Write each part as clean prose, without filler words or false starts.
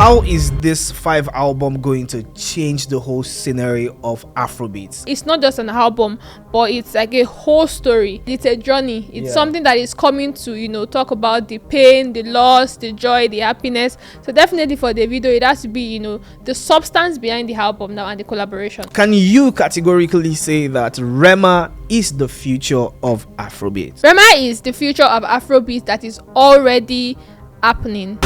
how is this 5 album going to change the whole scenario of Afrobeats? It's not just an album, but it's like a whole story. It's a journey. It's something that is coming to, talk about the pain, the loss, the joy, the happiness. So definitely for Davido, it has to be, the substance behind the album now and the collaboration. Can you categorically say that Rema is the future of Afrobeats? Rema is the future of Afrobeats that is already happening.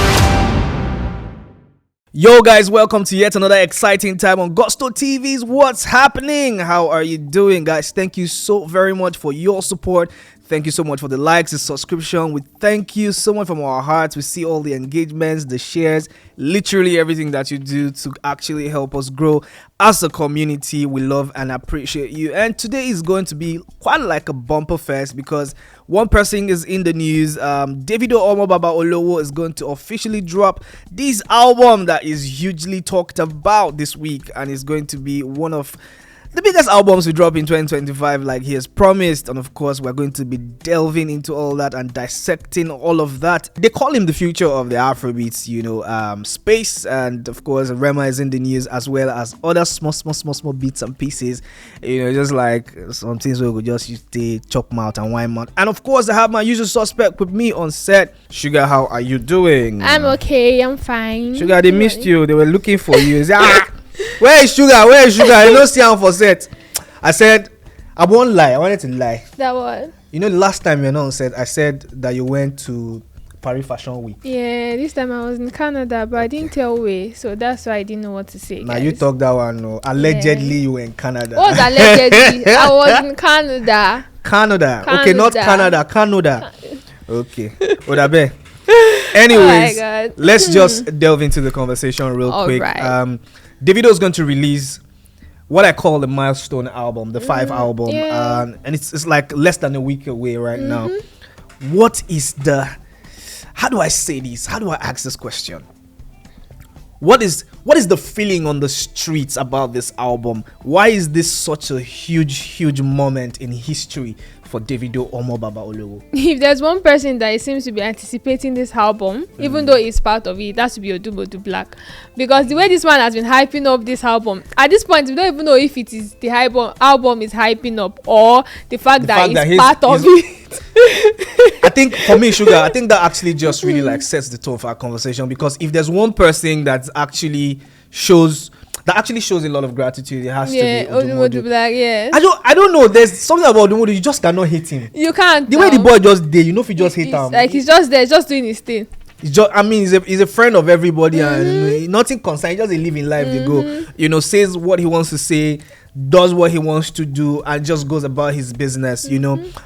Yo guys, welcome to yet another exciting time on Gusto TV's What's Happening. How are you doing, guys? Thank you so very much for your support. Thank you so much for the likes, the subscription. We thank you so much from our hearts. We see all the engagements, the shares, literally everything that you do to actually help us grow as a community. We love and appreciate you. And today is going to be quite like a bumper fest because one person is in the news. Davido Olowo is going to officially drop this album that is hugely talked about this week, and is going to be one of the biggest albums we drop in 2025, like he has promised. And of course, we're going to be delving into all that and dissecting all of that. They call him the future of the Afrobeats, space. And of course, Rema is in the news, as well as other small bits and pieces. Just like some things we could just use the chop mouth and wine mouth. And of course, I have my usual suspect with me on set. Sugar, how are you doing? I'm okay. I'm fine. Sugar, they missed you. They were looking for you. Where is Sugar? You don't see him for set. I said, I won't lie. I wanted to lie. That what? The last time you're not on set, I said that you went to Paris Fashion Week. Yeah, this time I was in Canada, but I didn't tell way, so that's why I didn't know what to say. Now you talk that one. No. Allegedly, you were in Canada. What was allegedly? I was in Canada. Canada. Okay, not Canada. Canada. Okay. Odabe. Anyways, let's just delve into the conversation real quick. Right. Davido is going to release what I call the milestone album, the 5 album, and it's like less than a week away right now. What is how do I say this? How do I ask this question? What is the feeling on the streets about this album? Why is this such a huge moment in history for Davido Olowo? If there's one person that seems to be anticipating this album, even though it's part of it, has to be Odumodu Black, because the way this man has been hyping up this album, at this point we don't even know if it is the album is hyping up or the fact that it's part of it. I think for me, Sugar, I think that actually just really like sets the tone for our conversation, because if there's one person that actually shows a lot of gratitude, it has to be Odumodu Black. I don't know, there's something about Odumodu, you just cannot hate him. You can't. The way the boy just did, if you just hate him, like he's just there, just doing his thing. He's a friend of everybody, and nothing concerned. He just live in life. They go, says what he wants to say, does what he wants to do, and just goes about his business.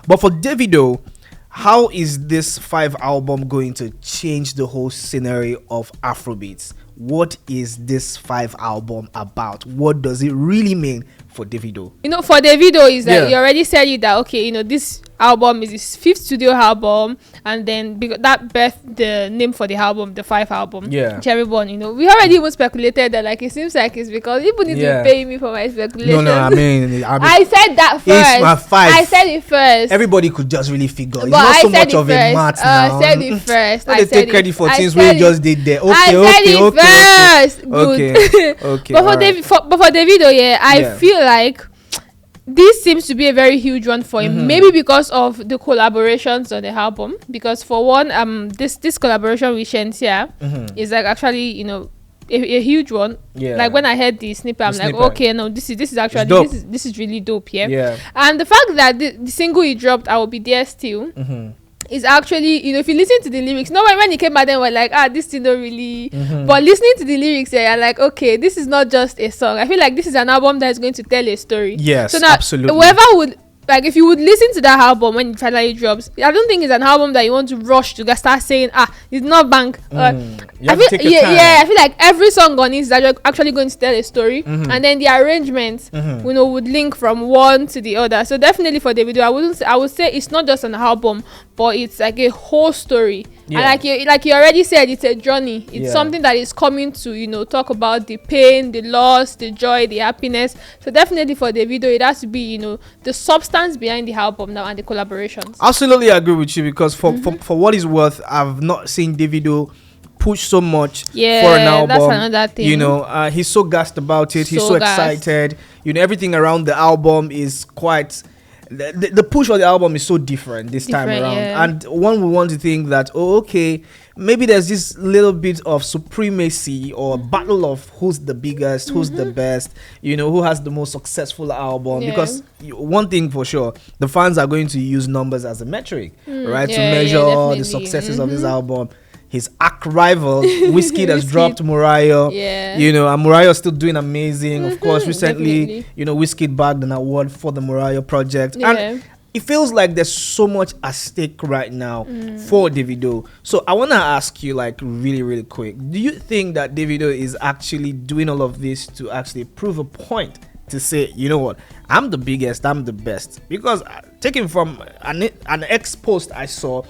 But for Davido, how is this 5 album going to change the whole scenario of Afrobeats? What is this 5 album about? What does it really mean for Davido? For Davido is that he already said that okay, this album is his 5th studio album, and then that birthed the name for the album, the 5 album. Cherry Bun. We already even speculated that it seems like it's because people need to pay me for my speculation. No, I mean I said that first. It's my 5. I said it first. Everybody could just really figure. It's but not I so said much of a math now. I said it first. I take credit for things we just did there. Okay. But for Davido, I feel like this seems to be a very huge one for him. Maybe because of the collaborations on the album. Because for one, this collaboration with Shensia is like actually, a huge one. Like when I heard the snippet, I'm like, okay, no, this is actually this is really dope. And the fact that the single he dropped, I Will Be There Still, is actually, if you listen to the lyrics, when he came back then we're like, this thing don't really, but listening to the lyrics, you're like, okay, this is not just a song. I feel like this is an album that is going to tell a story. Yes, so now, absolutely. Whoever would, if you would listen to that album when it finally drops, I don't think it's an album that you want to rush to start saying, it's not bang. I feel like every song on it is actually going to tell a story, and then the arrangements, would link from one to the other. So definitely for Davido, I would say it's not just an album, but it's like a whole story. And like you already said, it's a journey. It's something that is coming to talk about the pain, the loss, the joy, the happiness. So definitely for Davido, it has to be the substance behind the album now and the collaborations. Absolutely agree with you, because for what it's worth, I've not seen Davido push so much for an Yeah, album. that's another thing. You know, he's so gassed about it. He's So so gassed. excited. You know, everything around the album is quite. The push for the album is so different this time around, yeah. and one would want to think that, oh, okay, maybe there's this little bit of supremacy or battle of who's the biggest, who's the best, you know, who has the most successful album. Yeah. Because one thing for sure, the fans are going to use numbers as a metric, right, to Yeah, measure definitely. the successes of this album. His arch rival, Wizkid, has dropped Mariah. Yeah. You know, and Mariah is still doing amazing. Of course, recently, definitely. you know, Wizkid bagged an award for the Mariah project. Yeah. And it feels like there's so much at stake right now for Davido. So I want to ask you, like, really, really quick. Do you think that Davido is actually doing all of this to actually prove a point? To say, you know what, I'm the biggest, I'm the best? Because taken from an ex post I saw,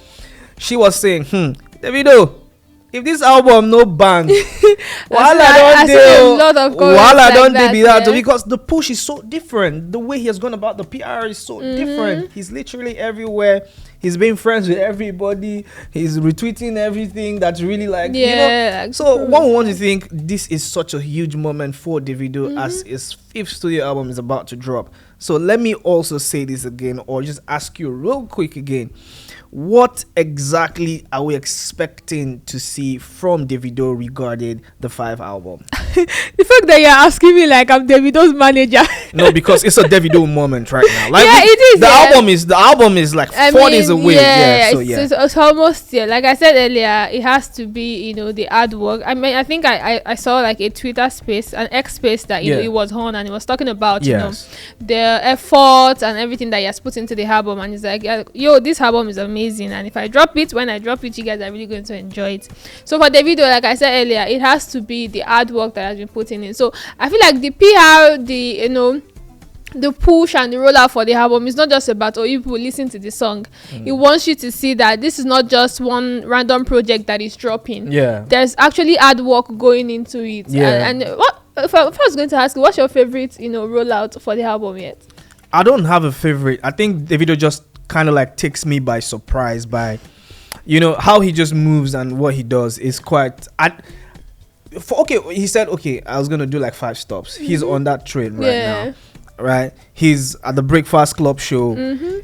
she was saying, Davido, if this album no bang, I see a lot of comments like don't that, be that, yeah. because the push is so different. The way he has gone about the PR is so different. He's literally everywhere. He's being friends with everybody. He's retweeting everything that's really like, you know. So one would want to think this is such a huge moment for Davido as his 5th studio album is about to drop. So let me also say this again, or just ask you real quick again. What exactly are we expecting to see from Davido regarding the 5 album? The fact that you're asking me like I'm Davido's manager. No, because it's a Davido moment right now. Like, yeah, it is. The album is like 4 days away. It's almost like I said earlier. It has to be, you know, the hard work. I mean, I think I saw like a Twitter space, an X space that you know it was on, and it was talking about you know the effort and everything that he has put into the album, and it's like, yo, this album is amazing, and if I drop it, when I drop it, you guys are really going to enjoy it. So for Davido, like I said earlier, it has to be the hard work that has been put in. So I feel like the PR, the push and the rollout for the album is not just about you people listen to the song. It wants you to see that this is not just one random project that is dropping. There's actually hard work going into it. And what if I was going to ask you, what's your favorite rollout for the album yet? I don't have a favorite. I think Davido just kind of like takes me by surprise by how he just moves, and what he does is quite he said I was gonna do like 5 stops. He's on that train right now. Right, he's at the Breakfast Club show.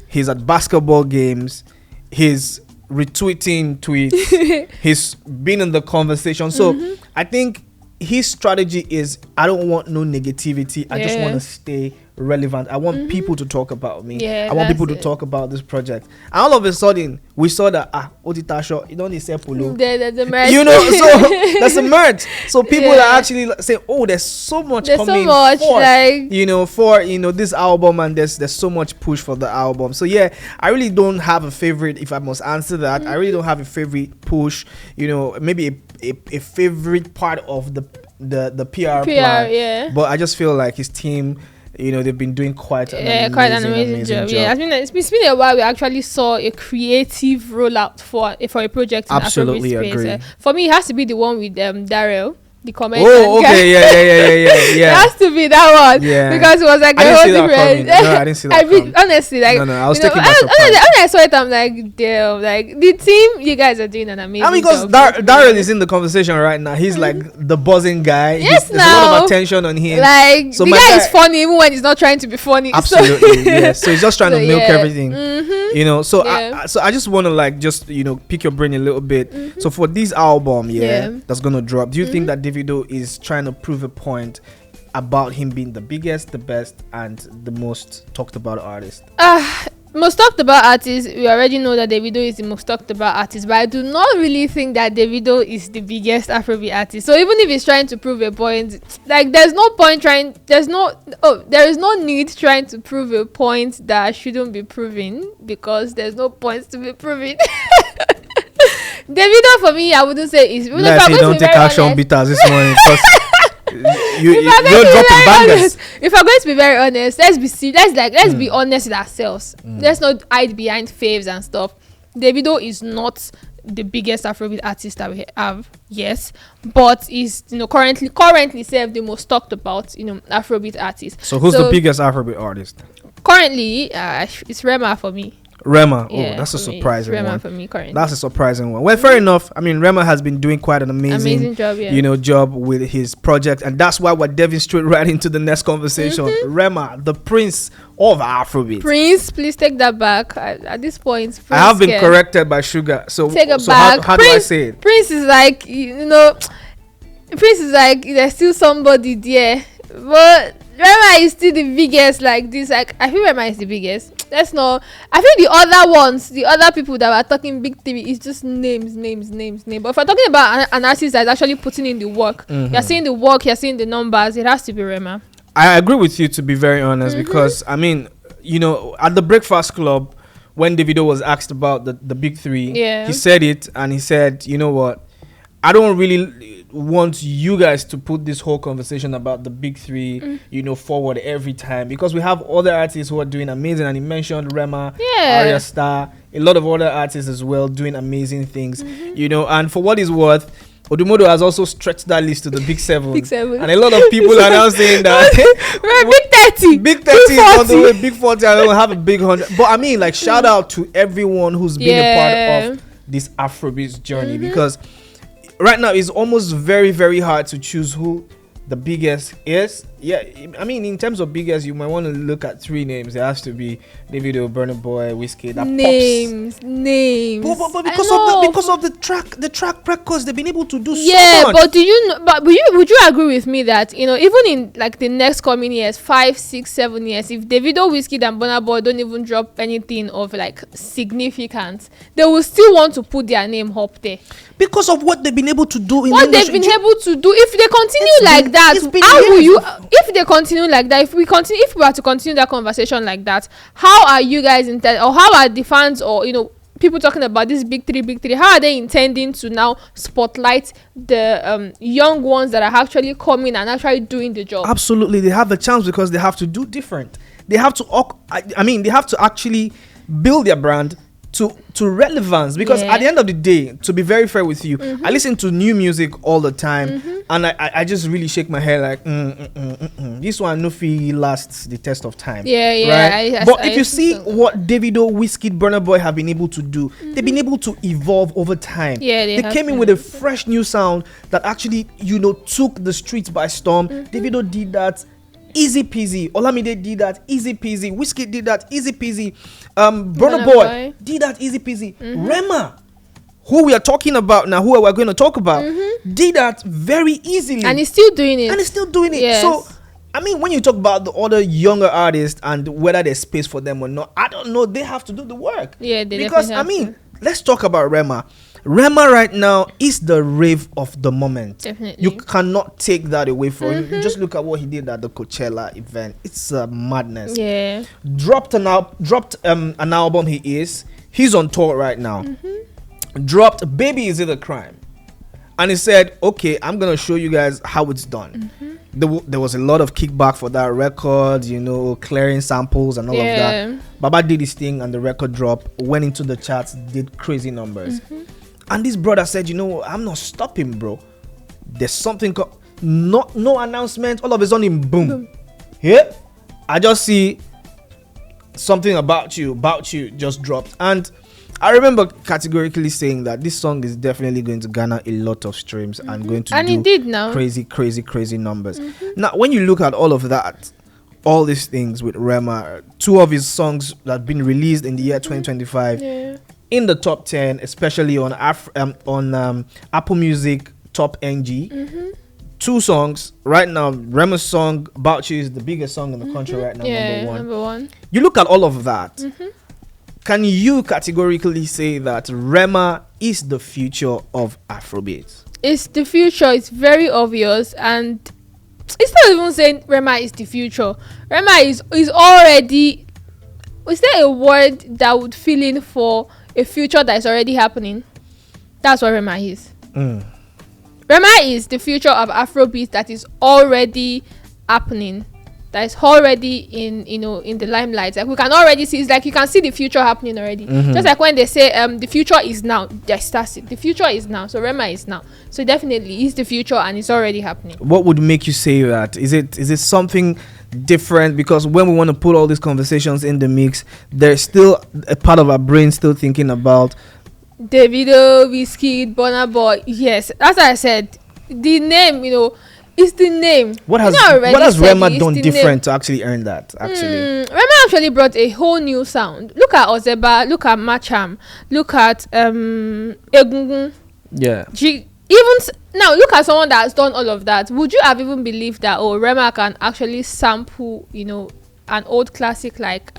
He's at basketball games. He's retweeting tweets. He's been in the conversation. So I think his strategy is, I don't want no negativity. I just want to stay relevant. I want people to talk about me. I want people to talk about this project. And all of a sudden, we saw that Otitasho, you don't say polo. There's a merch. So there's a merch. So people are actually saying, there's so much coming for this album, and there's so much push for the album. So I really don't have a favorite. If I must answer that, I really don't have a favorite push. Maybe a favorite part of the PR plan. But I just feel like his team, they've been doing quite an amazing job. It's been a while we actually saw a creative rollout for a project in Absolutely Afrobeats agree. space. For me, it has to be the one with Daryl, the comment. Yeah. It has to be that one. Because it was like a whole different. No, I didn't see that coming. Honestly, like, no, I was taking my surprise. When I saw it, I'm like, damn, like the team, you guys are doing an amazing because job. Daryl is in the conversation right now. He's like the buzzing guy. There's a lot of attention on him. Like, so the guy is funny even when he's not trying to be funny. Absolutely, So he's just trying to milk everything. So I just want to pick your brain a little bit. So for this album, that's gonna drop, do you think that Davido is trying to prove a point about him being the biggest, the best, and the most talked about artist? Most talked about artist, we already know that Davido is the most talked about artist, but I do not really think that Davido is the biggest Afrobeat artist. So even if he's trying to prove a point, like there is no need trying to prove a point that shouldn't be proven, because there's no points to be proven. Davido, for me, I wouldn't say is. Don't take action bitters this morning. You're dropping bangers. If I'm going to be very honest, let's be honest with ourselves. Let's not hide behind faves and stuff. Davido is not the biggest Afrobeat artist that we have, yes, but is currently served the most talked about Afrobeat artist. So who's the biggest Afrobeat artist? Currently, it's Rema for me. Rema. Yeah, Oh, that's a for me, surprising Rema one. for me currently. That's a surprising one. Well, fair enough. I mean, Rema has been doing quite an amazing job, yeah. job with his project, and that's why we're delving straight right into the next conversation. Rema, the prince of Afrobeat. Prince, please take that back. At this point, Prince, I have been corrected by Sugar. So take it so back. How do I say it? Prince is like, Prince is like, there's still somebody there, but Rema is still the biggest. Like this, like I feel Rema is the biggest. That's not. I feel the other ones, the other people that were talking big three, is just names. But if we're talking about an artist that's actually putting in the work, you're seeing the work, you're seeing the numbers. It has to be Rema. I agree with you, to be very honest, because I mean, at the Breakfast Club, when Davido was asked about the big three, he said it, and he said, you know what, I don't really want you guys to put this whole conversation about the big three, forward every time, because we have other artists who are doing amazing, and he mentioned Rema, Arya Star, a lot of other artists as well doing amazing things, and for what is worth, Odumodo has also stretched that list to the big seven. And a lot of people are now saying that we're big 30 is on the way, big 40, and we'll have a big 100. But I mean, like, shout out to everyone who's been a part of this Afrobeats journey, because right now it's almost very, very hard to choose who the biggest is. Yeah, I mean, in terms of biggest, you might want to look at three names. It has to be Davido, Burna Boy, Wizkid. That names. But because of the track records, they've been able to do so much. But do you know? But would you agree with me that even in like the next coming years, 5, 6, 7 years, if Davido, Wizkid, and Burna Boy don't even drop anything of like significance, they will still want to put their name up there because of what they've been able to do. They've been able to do. If they continue like that, how will you? If they continue like that, if we were to continue that conversation like that, how are you guys or how are the fans or people talking about this big three, how are they intending to now spotlight the young ones that are actually coming and actually doing the job? Absolutely, they have the chance because they have to do different. They have to they have to actually build their brand to relevance, because at the end of the day, to be very fair with you, I listen to new music all the time, and I just really shake my head like this one no fee lasts the test of time. Right? But if you see what Davido, Wizkid, Burna Boy have been able to do, they've been able to evolve over time. They came in with a fresh new sound that actually took the streets by storm. Davido did that easy peasy. Olamide did that easy peasy. Wizkid did that easy peasy. Burna Boy did that easy peasy. Rema, who we are talking about now, who we're going to talk about, did that very easily, and he's still doing it. Yes. So I mean, when you talk about the other younger artists and whether there's space for them or not, I don't know. They have to do the work. Because I mean, let's talk about Rema. Rema right now is the rave of the moment. Definitely. You cannot take that away from him. You just look at what he did at the Coachella event. It's madness. Yeah. Dropped an album. He's on tour right now. Dropped Baby Is It a Crime, and he said, okay, I'm gonna show you guys how it's done. There was a lot of kickback for that record, clearing samples and all of that. Baba did his thing, and the record dropped, went into the charts, did crazy numbers. And this brother said, I'm not stopping, bro. There's something no announcement, all of a sudden, boom. Yeah, I just see something about you just dropped. And I remember categorically saying that this song is definitely going to garner a lot of streams and going to do it did now. crazy numbers. Now, when you look at all of that, all these things with Rema, 2 of his songs that have been released in the year 2025 in the top 10, especially on Apple Music top NG. 2 songs right now. Rema's song About You is the biggest song in the country right now. Number one. You look at all of that. Can you categorically say that Rema is the future of Afrobeats? It's the future. It's very obvious, and it's not even saying Rema is the future. Rema is already. Is there a word that would fill in for a future that is already happening? That's what Rema is. Rema is the future of Afrobeat that is already happening. That is already in the limelight. Like we can already see. It's like you can see the future happening already. Just like when they say the future is now. That's it. The future is now. So Rema is now. So definitely is the future, and it's already happening. What would make you say that? Is it something different, because when we want to put all these conversations in the mix, there's still a part of our brain still thinking about Davido, Wizkid, Burna Boy. Yes, as I said, the name, it's the name. What has Rema done different to actually earn that? Rema actually brought a whole new sound. Look at Ozeba, look at Macham, look at Egungun. Yeah. Now look at someone that has done all of that. Would you have even believed that Rema can actually sample, an old classic like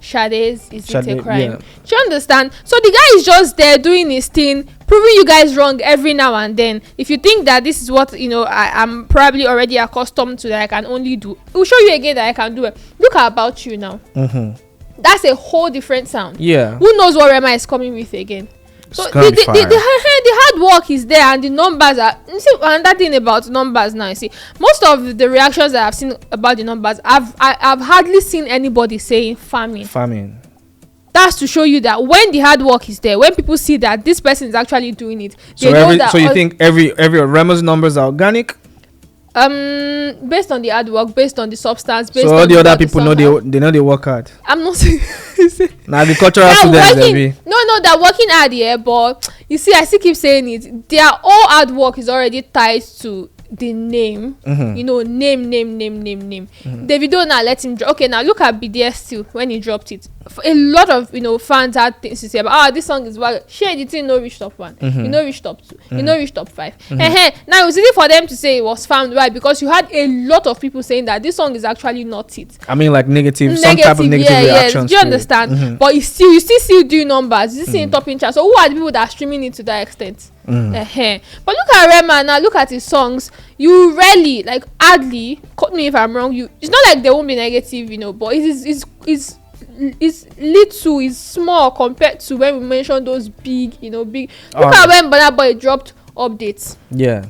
Sade's Is It a Crime? Yeah. Do you understand? So the guy is just there doing his thing, proving you guys wrong every now and then. If you think that this is what I'm probably already accustomed to, that I can only do, it will show you again that I can do it. Look at About You now. That's a whole different sound. Yeah. Who knows what Rema is coming with again? So the hard work is there, and the numbers are. You see, another thing about numbers now, you see, most of the reactions that I've seen about the numbers, I've hardly seen anybody saying farming. That's to show you that when the hard work is there, when people see that this person is actually doing it, they know that. So you think every Rema's numbers are organic? Based on the hard work, based on the substance, based so on all the other people know they work hard. I'm not saying now the cultural students no, they're working hard here, but you see, I still keep saying it, their all hard work is already tied to the name. Name. Davido now let him drop. Okay, now look at BDS too when he dropped it. A lot of fans had things to say about this song is well. Share the thing, no reach top 1, no reach top 2, no reach top 5. Now it was easy for them to say it was found right, because you had a lot of people saying that this song is actually not it. I mean, like some type of negative reactions. Do you understand? But you still see numbers. You see in top in chart. So who are the people that are streaming it to that extent? But look at Rema now. Look at his songs. You rarely, like, hardly, cut me if I'm wrong, it's not like they won't be negative, but it's little, it's small compared to when we mentioned those big. Look at when Burna Boy dropped updates. Yeah.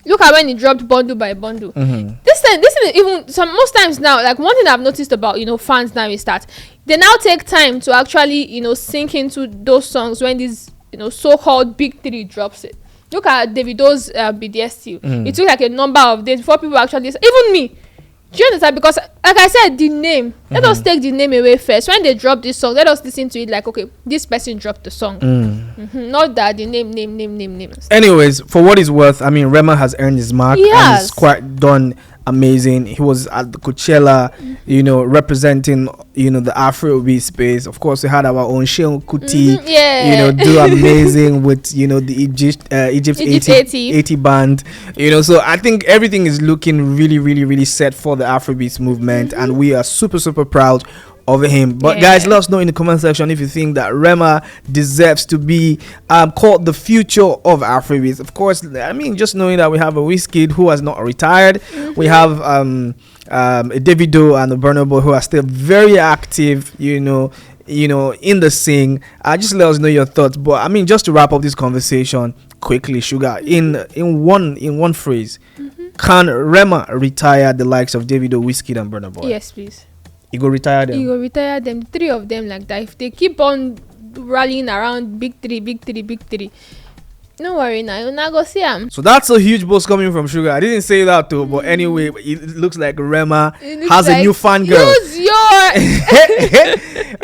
Look at when he dropped bundle by bundle. This is even most times now, like, one thing I've noticed about fans now is that they now take time to actually sink into those songs when these so-called big three drops it. Look at Davido's BDS. It took like a number of days before people actually even me. Do you understand? Because like I said, the name, let us take the name away first. When they drop this song, let us listen to it like, okay, this person dropped the song. Not that the name. Anyways, for what it's worth, I mean, Rema has earned his mark. Yes. And he's quite done amazing. He was at the Coachella, representing, the Afrobeats space. Of course, we had our own Sheon Kuti, do amazing with, the Egypt's 80 band, so I think everything is looking really, really, really set for the Afrobeats movement, and we are super, super proud of him. But guys, let us know in the comment section if you think that Rema deserves to be called the future of Afrobeats. Of course, I mean, just knowing that we have a Wizkid who has not retired, we have a Davido and a Burna Boy who are still very active, in the scene. Just let us know your thoughts. But I mean, just to wrap up this conversation quickly, Sugar, in one phrase, can Rema retire the likes of Davido, Wizkid, and Burna Boy? Yes, please. He go retire them. The three of them like that. If they keep on rallying around big three. No worry now, you'll not go see him. So that's a huge boast coming from Sugar. I didn't say that too, but anyway, it looks like Rema has a new fan girl. Use your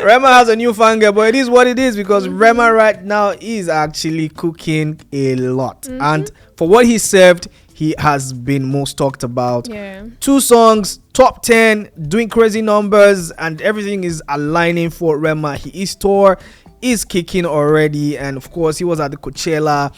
Rema has a new fan girl, but it is what it is, because Rema right now is actually cooking a lot. And for what he served, he has been most talked about. 2 songs, top 10, doing crazy numbers, and everything is aligning for Rema. His tour is kicking already, and of course he was at the Coachella,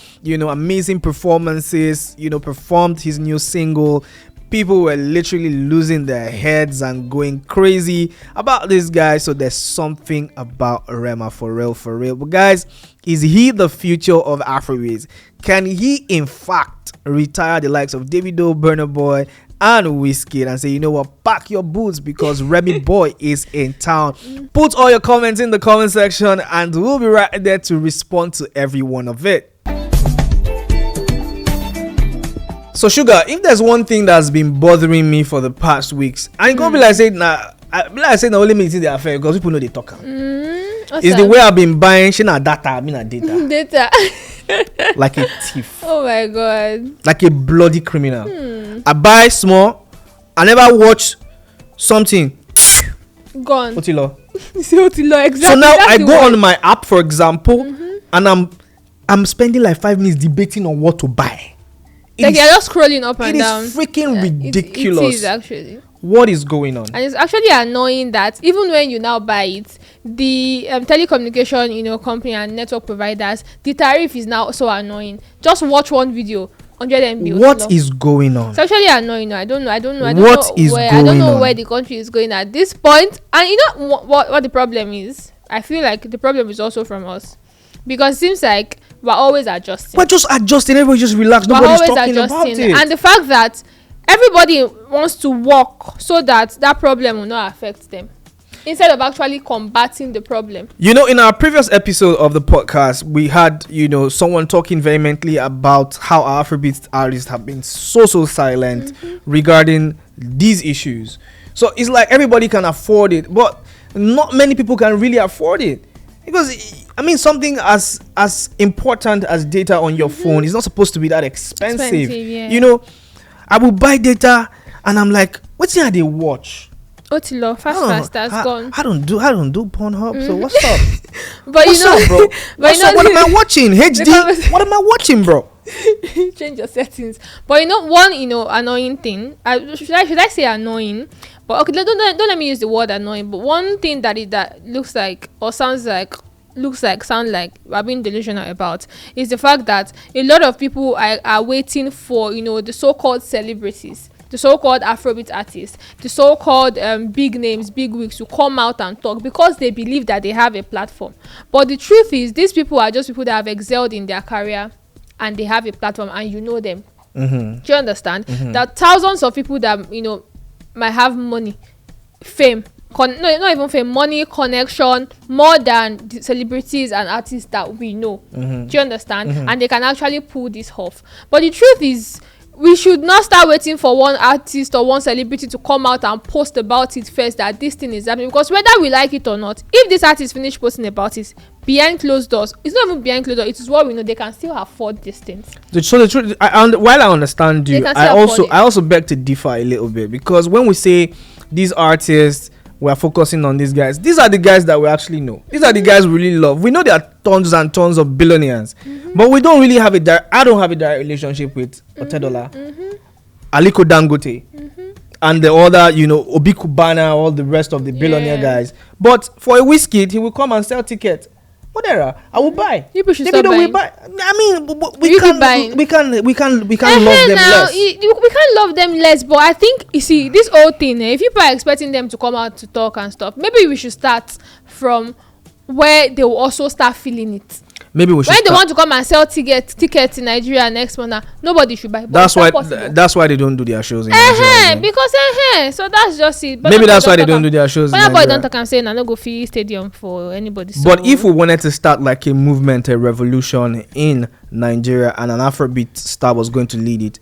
amazing performances, performed his new single. People were literally losing their heads and going crazy about this guy. So there's something about Rema for real. But guys, is he the future of Afrobeats? Can he in fact retire the likes of Davido, Burna Boy, and Wizkid and say, you know what, pack your boots because Remy Boy is in town? Put all your comments in the comment section and we'll be right there to respond to every one of it. So Sugar, if there's one thing that's been bothering me for the past weeks, I ain't gonna be like saying only me see the affair because people know they talk. It's the way I've been buying data like a thief. Oh my god. Like a bloody criminal. I buy small. I never watch something gone. Otilo. Exactly. So now That's I the go word. on my app, for example, and I'm spending like 5 minutes debating on what to buy. Like you're just scrolling up and down. It is freaking ridiculous. It is actually. What is going on? And it's actually annoying that even when you now buy it, the telecommunication, company and network providers, the tariff is now so annoying. Just watch one video, 100 MB. What is going on? It's actually annoying. I don't know. I don't know where the country is going at this point. And you know what the problem is? I feel like the problem is also from us, because it seems like we're always adjusting. We're just adjusting. Everybody just relax. Nobody's talking about it. And the fact that everybody wants to work so that problem will not affect them, instead of actually combating the problem. In our previous episode of the podcast, we had, someone talking vehemently about how our Afrobeats artists have been so silent regarding these issues. So it's like everybody can afford it, but not many people can really afford it. Because, something as important as data on your phone is not supposed to be that expensive. Yeah. I will buy data and I'm like, what's here they watch? Otilo, fast, that's gone. I don't do Pornhub, so what's up? But what's up, bro? What am I watching? HD? What am I watching, bro? Change your settings. But one annoying thing. Should I say annoying? But okay, don't let me use the word annoying. But one thing that looks like or sounds like we're being delusional about is the fact that a lot of people are waiting for the so-called celebrities, the so-called Afrobeat artists, the so-called big names, big wigs to come out and talk, because they believe that they have a platform. But the truth is, these people are just people that have excelled in their career and they have a platform, and them. Do you understand? That thousands of people that might have money, fame, not even fame, money, connection, more than the celebrities and artists that we know. Do you understand? And they can actually pull this off. But the truth is, we should not start waiting for one artist or one celebrity to come out and post about it first, that this thing is happening. Because whether we like it or not, if this artist finish posting about it behind closed doors, it's not even behind closed doors, it is what we know, they can still afford these things. So the truth, while I understand you, I also beg to differ a little bit, because when we say these artists, we're focusing on these guys. These are the guys that we actually know. These are the guys we really love. We know there are tons and tons of billionaires, but we don't really have I don't have a direct relationship with Otedola, Aliko Dangote, and the other, Obi Kubana, all the rest of the billionaire guys. But for a Wizkid, he will come and sell tickets. Whatever, I will buy. People should stop buying. We buy. We can't love them less. We can't love them less, but I think you see this whole thing. If people are expecting them to come out to talk and stuff, maybe we should start from where they will also start feeling it. Maybe we should. When they want to come and sell tickets in Nigeria next month, nobody should buy. That's why they don't do their shows in Nigeria. Because so that's just it. But maybe that's why they don't do their shows in Nigeria. Nobody don't talk and say no go free stadium for anybody. So. But if we wanted to start like a movement, a revolution in Nigeria, and an Afrobeat star was going to lead it,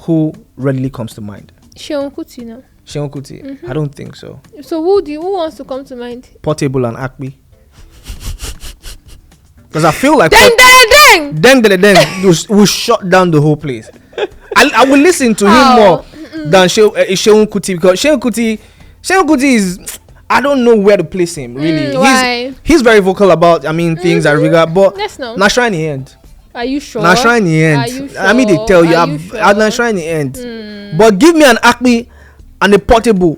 who readily comes to mind? Seun Kuti now. Seun Kuti? I don't think so. So who wants to come to mind? Portable and Akpi. Because I feel like Deng will shut down the whole place. I will listen to him more than Seun Kuti, because Seun Kuti is, I don't know where to place him really. Why? He's very vocal about things that regard, but not sure in the end. Are you sure? Not sure in the end. Sure? I mean, they tell you I'm not sure in the end. But give me an Akpi and a portable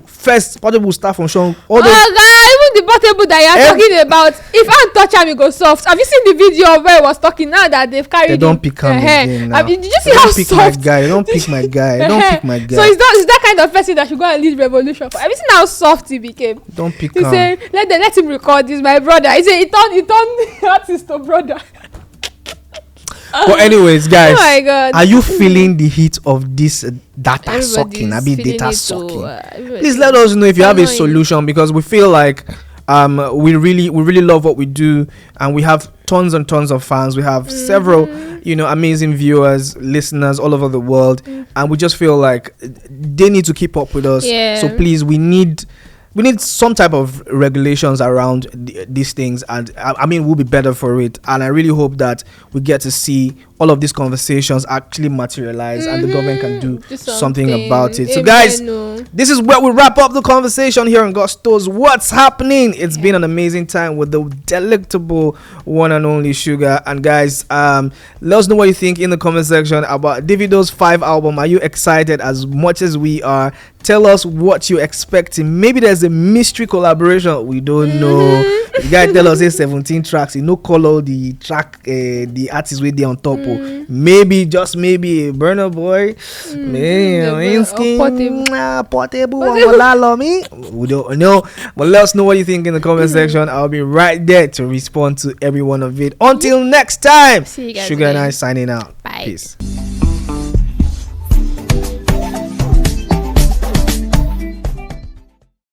stuff from Sean. Even the portable that you're talking about, if I touch him, it goes soft. Have you seen the video of where he was talking now that they've carried? They don't pick him again now. Did you see how soft? They don't pick my guy. So it's that kind of person that should go and lead revolution. Have you seen how soft he became? Don't pick him. He said, let him record this, my brother. He said, he turned the artist to brother. But anyways, guys, oh my God, are you feeling the heat of this data sucking? Data sucking. Please let us know if you have a solution, because we feel like we really love what we do, and we have tons and tons of fans. We have several amazing viewers, listeners all over the world, and we just feel like they need to keep up with us. So please, we need we need some type of regulations around these things, and I mean we'll be better for it. And I really hope that we get to see all of these conversations actually materialize, and the government can do something about it. So guys, this is where we wrap up the conversation here on Gusto's What's Happening. It's been an amazing time with the delectable one and only Sugar. And guys, let us know what you think in the comment section about Davido's 5 album. Are you excited as much as we are? Tell us what you're expecting. Maybe there's a mystery collaboration we don't know. You guys tell us 17 tracks. You know, color the track, the artist with there on top. Maybe, just maybe, a Burna Boy, portable. We don't know. But let us know what you think in the comment section. I'll be right there to respond to every one of it. Until next time, see you guys Sugar again. and I signing out. Bye. Peace.